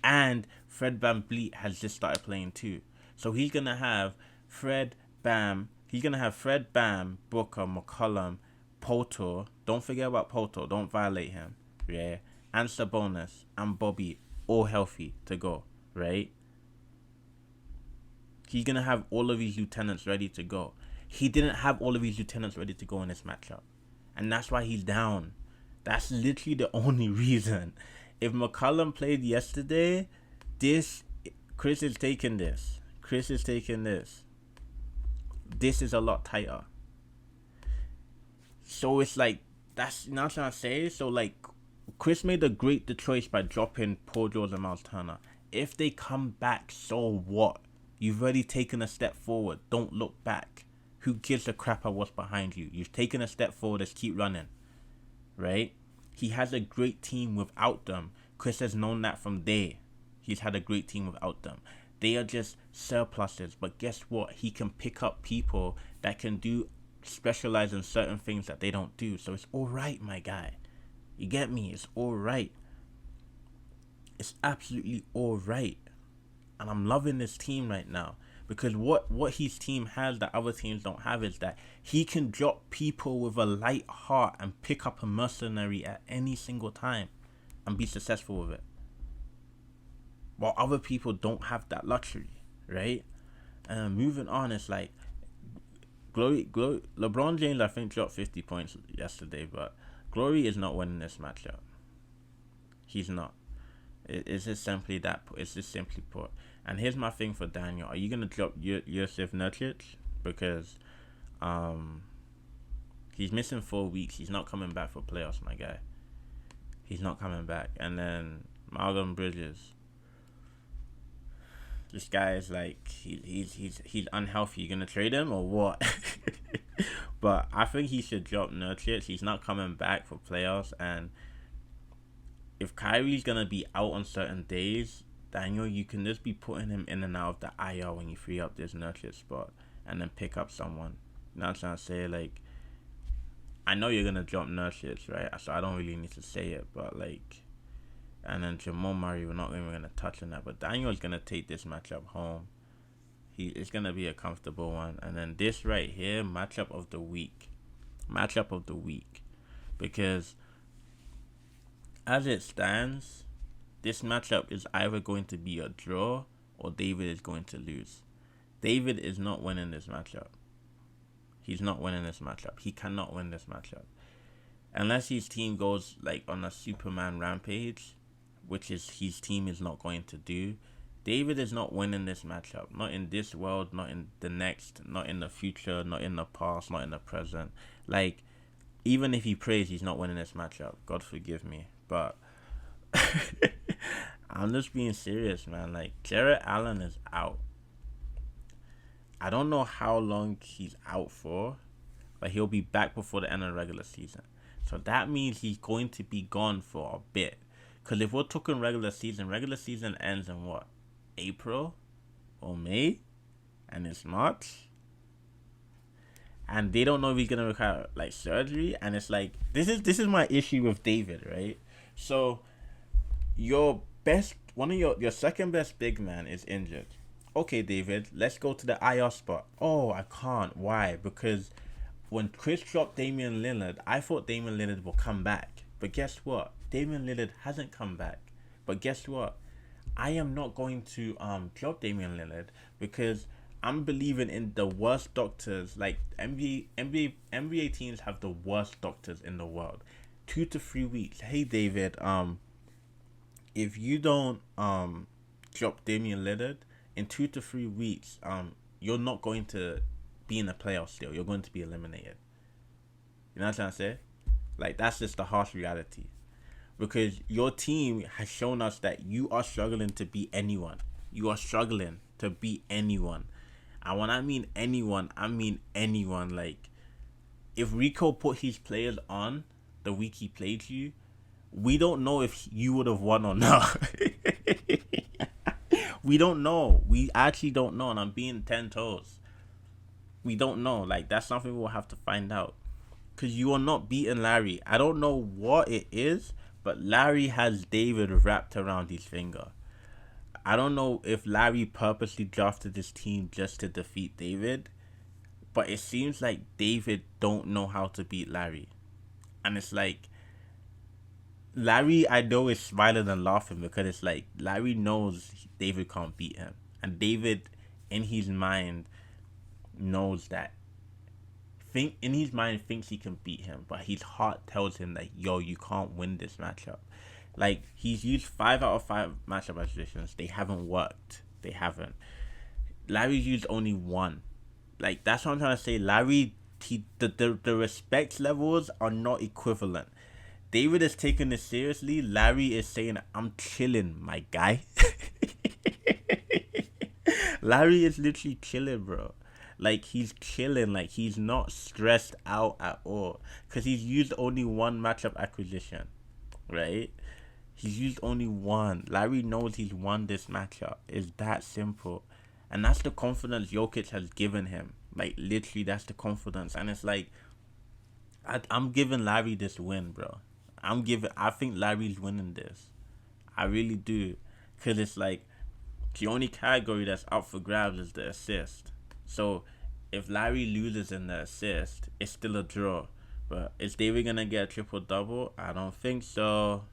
And Fred VanVleet has just started playing too. So he's going to have Fred, Bam, Booker, McCollum, Poto, don't forget about Poto, don't violate him, yeah, and Sabonis and Bobby all healthy to go, right? He's gonna have all of his lieutenants ready to go. He didn't have all of his lieutenants ready to go in this matchup, and that's why he's down. That's literally the only reason. If McCollum played yesterday, Chris is taking this. This is a lot tighter. So it's like, that's not what I'm trying to say. So like, Chris made a great choice by dropping Paul George and Miles Turner. If they come back, so what? You've already taken a step forward. Don't look back. Who gives a crap about what's behind you? You've taken a step forward. Let's keep running. Right? He has a great team without them. Chris has known that from day. He's had a great team without them. They are just surpluses. But guess what? He can pick up people that can specialize in certain things that they don't do. So it's alright, my guy. You get me? It's alright. It's absolutely alright. And I'm loving this team right now. Because what his team has that other teams don't have is that he can drop people with a light heart and pick up a mercenary at any single time and be successful with it. While other people don't have that luxury, right? And moving on, it's like Glory. LeBron James, I think, dropped 50 points yesterday, but Glory is not winning this matchup. He's not. It's just simply that. It's just simply put. And here's my thing for Daniel: are you gonna drop Yusuf Nurkic? Because he's missing 4 weeks. He's not coming back for playoffs, my guy. He's not coming back. And then Malcolm Bridges. This guy is like he's unhealthy. You gonna trade him or what? But I think he should drop Nurkic. He's not coming back for playoffs, and if Kyrie's gonna be out on certain days, Daniel, you can just be putting him in and out of the IR when you free up this Nurkic spot, and then pick up someone. You know what I'm trying to say? Like, I know you're gonna drop Nurkic, right? So I don't really need to say it, but like, and then Jamal Murray, we're not even gonna touch on that. But Daniel's gonna take this matchup home. It's gonna be a comfortable one. And then this right here, matchup of the week, because as it stands, this matchup is either going to be a draw or David is going to lose. David is not winning this matchup. He's not winning this matchup. He cannot win this matchup unless his team goes like on a Superman rampage, which is his team is not going to do. David is not winning this matchup. Not in this world, not in the next, not in the future, not in the past, not in the present. Like, even if he prays, he's not winning this matchup. God forgive me. But I'm just being serious, man. Like, Jarrett Allen is out. I don't know how long he's out for, but he'll be back before the end of the regular season. So that means he's going to be gone for a bit. Because if we're talking regular season ends in what? April or May, and it's March, and they don't know if he's gonna require like surgery, and it's like this is my issue with David, right? So your second best big man is injured. Okay, David, let's go to the IR spot. Oh, I can't. Why? Because when Chris dropped Damian Lillard, I thought Damian Lillard will come back, but guess what? Damian Lillard hasn't come back. But guess what? I am not going to drop Damian Lillard because I'm believing in the worst doctors. Like NBA teams have the worst doctors in the world. 2 to 3 weeks. Hey David, if you don't drop Damian Lillard in 2 to 3 weeks, you're not going to be in the playoffs still. You're going to be eliminated. You know what I'm trying to say? Like, that's just the harsh reality. Because your team has shown us that you are struggling to beat anyone. You are struggling to beat anyone. And when I mean anyone, I mean anyone. Like, if Rico put his players on the week he played you, we don't know if you would have won or not. We don't know. We actually don't know. And I'm being 10 toes. We don't know. Like, that's something we'll have to find out. Because you are not beating Larry. I don't know what it is, but Larry has David wrapped around his finger. I don't know if Larry purposely drafted this team just to defeat David, but it seems like David don't know how to beat Larry. And it's like, Larry, I know, is smiling and laughing because it's like, Larry knows David can't beat him. And David, in his mind, knows that. In his mind, thinks he can beat him, but his heart tells him that, yo, you can't win this matchup. Like, he's used 5 out of 5 matchup acquisitions. They haven't worked. They haven't. Larry's used only 1. Like, that's what I'm trying to say. Larry, the respect levels are not equivalent. David is taking this seriously. Larry is saying, I'm chilling, my guy. Larry is literally chilling, bro. Like, he's chilling. Like, he's not stressed out at all. Because he's used only 1 matchup acquisition. Right? He's used only 1. Larry knows he's won this matchup. It's that simple. And that's the confidence Jokic has given him. Like, literally, that's the confidence. And it's like, I'm giving Larry this win, bro. I think Larry's winning this. I really do. Because it's like, the only category that's up for grabs is the assist. So, if Larry loses in the assist, it's still a draw. But is David going to get a triple-double? I don't think so.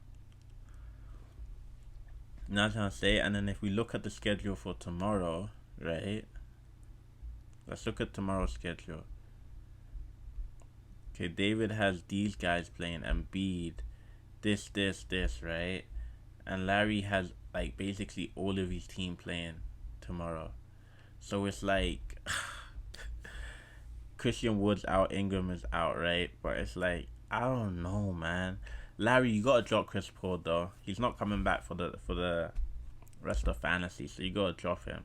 Not trying to say. And then if we look at the schedule for tomorrow, right? Let's look at tomorrow's schedule. Okay, David has these guys playing Embiid, this, right? And Larry has, like, basically all of his team playing tomorrow. So it's like, Christian Wood's out, Ingram is out, right? But it's like, I don't know, man. Larry, you gotta drop Chris Paul though. He's not coming back for the rest of fantasy, so you gotta drop him.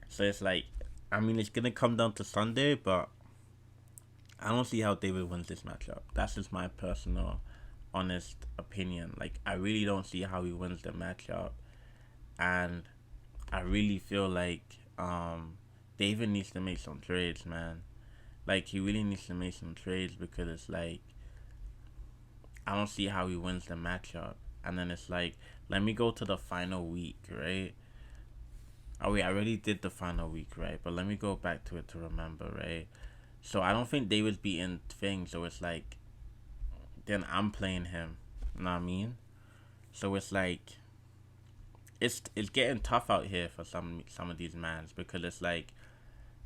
So it's like, I mean, it's gonna come down to Sunday, but I don't see how David wins this matchup. That's just my personal, honest opinion. Like, I really don't see how he wins the matchup, and I really feel like David needs to make some trades, man. Like, he really needs to make some trades because it's like, I don't see how he wins the matchup. And then it's like, let me go to the final week, right? Oh wait, I already did the final week, right? But let me go back to it to remember, right? So I don't think David's beating things, so it's like, then I'm playing him. You know what I mean? So it's like, it's getting tough out here for some of these mans because it's like,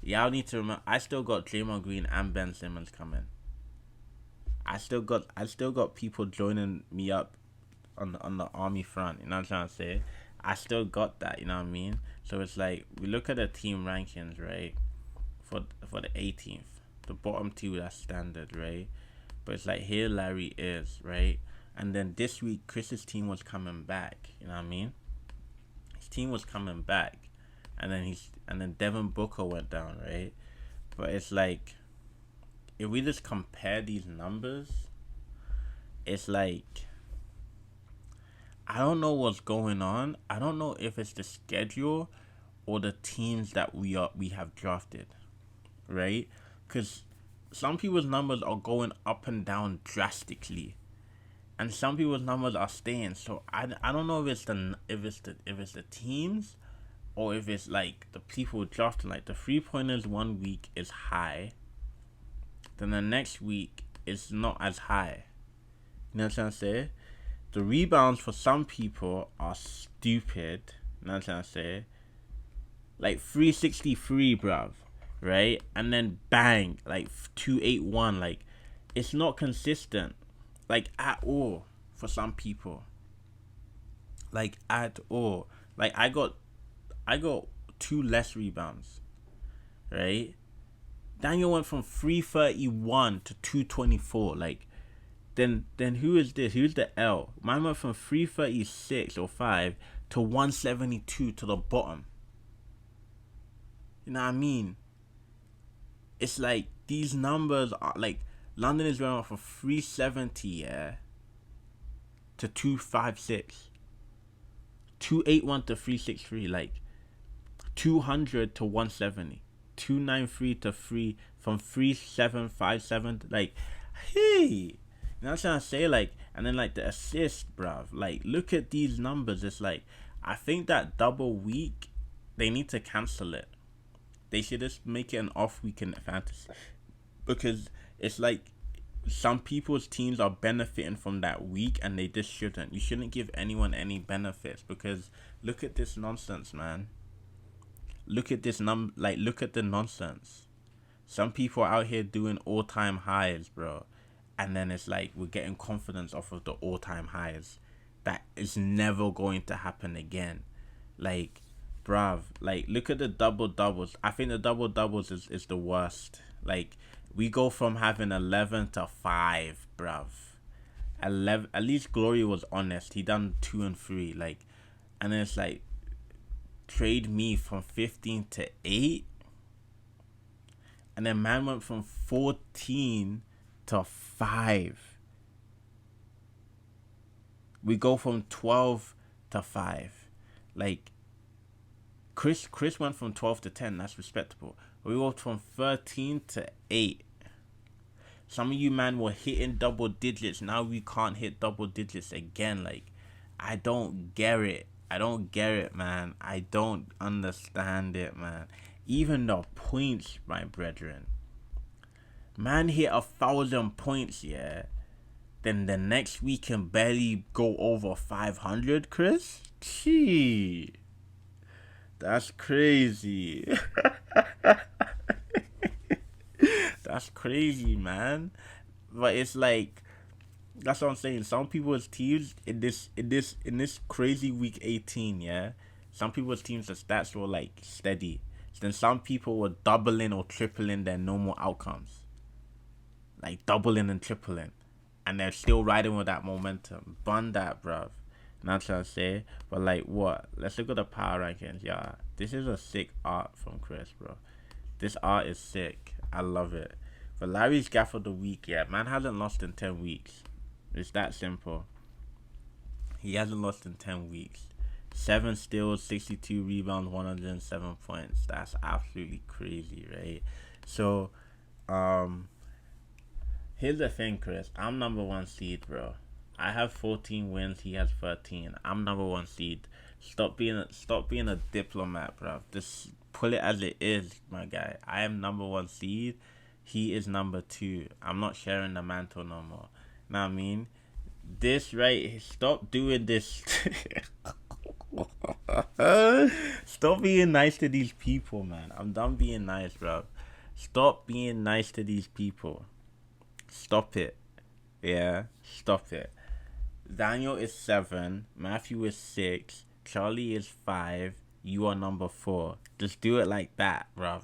y'all need to remember, I still got Draymond Green and Ben Simmons coming. I still got people joining me up on the army front. You know what I'm trying to say? I still got that. You know what I mean? So it's like, we look at the team rankings, right? For the 18th, the bottom two, that's standard, right? But it's like, here Larry is, right? And then this week, Chris's team was coming back. You know what I mean? His team was coming back, and then Devin Booker went down, right? But it's like, if we just compare these numbers, it's like, I don't know what's going on. I don't know if it's the schedule or the teams that we have drafted, right? Because some people's numbers are going up and down drastically, and some people's numbers are staying. So I don't know if it's the teams, or if it's like the people drafting. Like, the 3-pointers 1 week is high, then the next week is not as high. You know what I'm trying to say? The rebounds for some people are stupid. You know what I'm trying to say? Like 363, bruv. Right? And then bang, like 281. Like, it's not consistent. Like, at all for some people. Like, at all. Like, I got 2 less rebounds. Right? Daniel went from 331 to 224. Like, then who is this? Who's the L? Mine went from 336 or 5 to 172 to the bottom. You know what I mean? It's like, these numbers are like, London is going from 370, yeah, to 256. 281 to 363, like 200 to 170. 293 to 3, from 3757, like, hey. You know what I'm trying to say? Like, and then like the assist, bruv. Like, look at these numbers. It's like, I think that double week, they need to cancel it. They should just make it an off week in fantasy, because it's like, some people's teams are benefiting from that week, and they just shouldn't. You shouldn't give anyone any benefits, because look at this nonsense, man. Look at this look at the nonsense. Some people are out here doing all-time highs, bro. And then it's like, we're getting confidence off of the all-time highs. That is never going to happen again. Like, bruv, like, look at the double-doubles. I think the double-doubles is the worst. Like, we go from having 11 to 5, bruv. 11, at least Glory was honest. He done 2 and 3. Like, and then it's like, trade me from 15 to 8. And then man went from 14 to 5. We go from 12 to 5. Like, Chris went from 12 to 10. That's respectable. We go from 13 to 8. Some of you, man, were hitting double digits. Now we can't hit double digits again. Like, I don't get it. I don't get it, man. I don't understand it, man. Even the points, my brethren. Man hit 1,000 points, yeah. Then the next week can barely go over 500, Chris? Gee. That's crazy. That's crazy, man. But it's like, that's what I'm saying. Some people's teams in this crazy week 18, yeah. Some people's teams, the stats were like steady. Then some people were doubling or tripling their normal outcomes. Like doubling and tripling. And they're still riding with that momentum. Bun that, bruv. Not trying to say, but like what? Let's look at the power rankings. Yeah, this is a sick art from Chris, bro. This art is sick. I love it. But Larry's gaff of the week, yeah, man hasn't lost in 10 weeks. It's that simple. He hasn't lost in 10 weeks. 7 steals, 62 rebounds, 107 points. That's absolutely crazy, right? So, um, here's the thing, Chris. I'm number one seed, bro. I have 14 wins. He has 13. I'm number one seed. Stop being a diplomat, bro. Just pull it as it is, my guy. I am number one seed. He is number two. I'm not sharing the mantle no more. Know what I mean? This right. Stop doing this. Stop being nice to these people, man. I'm done being nice, bro. Stop being nice to these people. Stop it. Yeah, stop it. Daniel is 7. Matthew is 6. Charlie is 5. You are number 4. Just do it like that, bruv.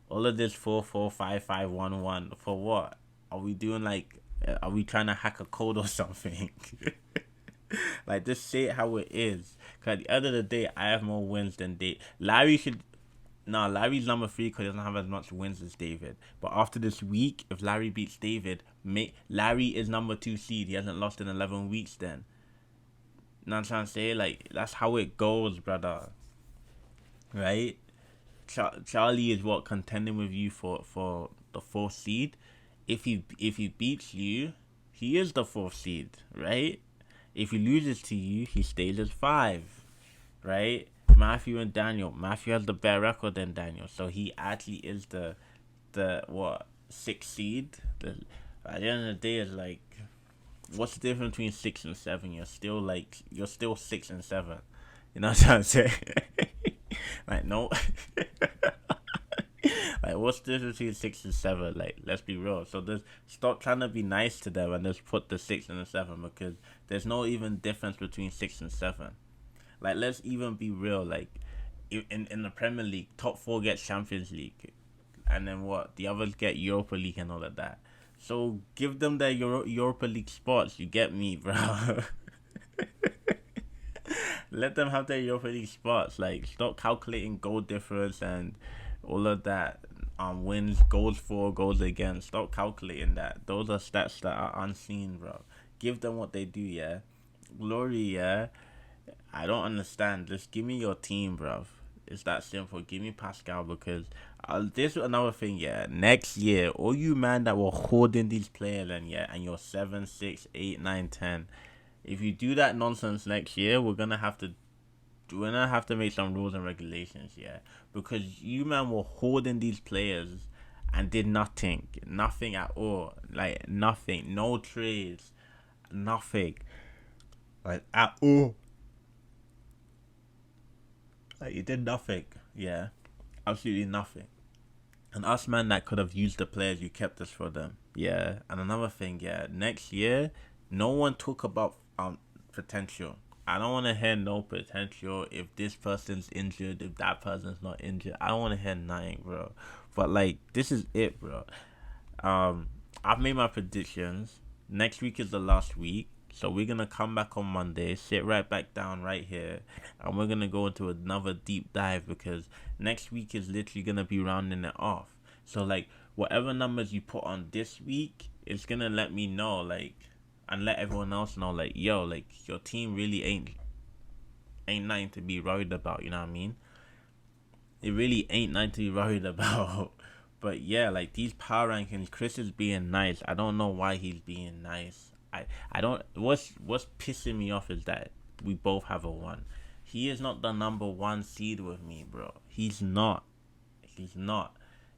All of this 4, 4, 5, 5, 1, 1. For what? Are we doing like? Are we trying to hack a code or something? Like, just say it how it is. Cause at the end of the day, I have more wins than Dave. Larry should. No, Larry's number 3 because he doesn't have as much wins as David. But after this week, if Larry beats David, Larry is number 2 seed. He hasn't lost in 11 weeks then. You know what I'm trying to say? Like, that's how it goes, brother. Right? Charlie is what, contending with you for the 4th seed. If he beats you, he is the 4th seed, right? If he loses to you, he stays as 5, right? Matthew and Daniel. Matthew has the better record than Daniel, so he actually is the what, 6th seed. At the end of the day, it's like, what's the difference between 6 and 7? You're still 6 and 7. You know what I'm trying to say? Like, no. Like, what's the difference between 6 and 7? Like, let's be real. So just stop trying to be nice to them and just put the 6 and the 7, because there's no even difference between 6 and 7. Like, let's even be real. Like, in the Premier League, top 4 gets Champions League, and then what? The others get Europa League and all of that. So give them their Europa League spots. You get me, bro? Let them have their Europa League spots. Like, stop calculating goal difference and all of that. Wins, goals for, goals against. Stop calculating that. Those are stats that are unseen, bro. Give them what they do, yeah. Glory, yeah. I don't understand. Just give me your team, bro. It's that simple. Give me Pascal, because this is another thing, yeah. Next year, all you man that were hoarding these players and you're 7, 6, 8, 9, 10. If you do that nonsense next year, we're gonna have to make some rules and regulations, yeah. Because you man were hoarding these players and did nothing at all. Like, nothing, no trades, nothing, like, at all. Like, you did nothing, yeah, absolutely nothing. And us, man, that could have used the players, you kept us for them, yeah. And another thing, yeah, next year, no one talk about potential. I don't want to hear no potential if this person's injured, if that person's not injured. I don't want to hear nothing, bro. But like, this is it, bro. I've made my predictions. Next week is the last week, so we're gonna come back on Monday, sit right back down right here, and we're gonna go into another deep dive, because next week is literally gonna be rounding it off. So like, whatever numbers you put on this week, it's gonna let me know, like, and let everyone else know, like, yo, like, your team really ain't nothing to be worried about. You know what I mean? It really ain't nothing to be worried about. But yeah, like, these power rankings, Chris is being nice. I don't know why he's being nice. I don't. What's pissing me off is that we both have a 1. He is not the number 1 seed with me, bro. He's not.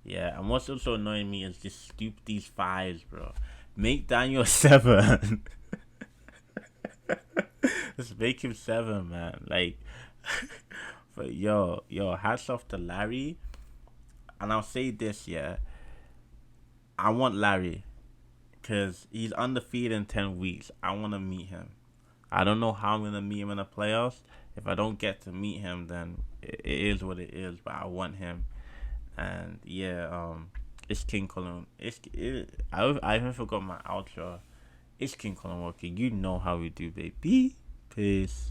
Yeah, and what's also annoying me is just these 5s, bro. Make Daniel 7. Just make him 7, man. Like, but yo, hats off to Larry. And I'll say this, yeah. I want Larry, because he's undefeated in 10 weeks. I want to meet him. I don't know how I'm going to meet him in the playoffs. If I don't get to meet him, then it is what it is. But I want him. And yeah, it's King Colin. I even forgot my outro. It's King Colin Walker. You know how we do, baby. Peace.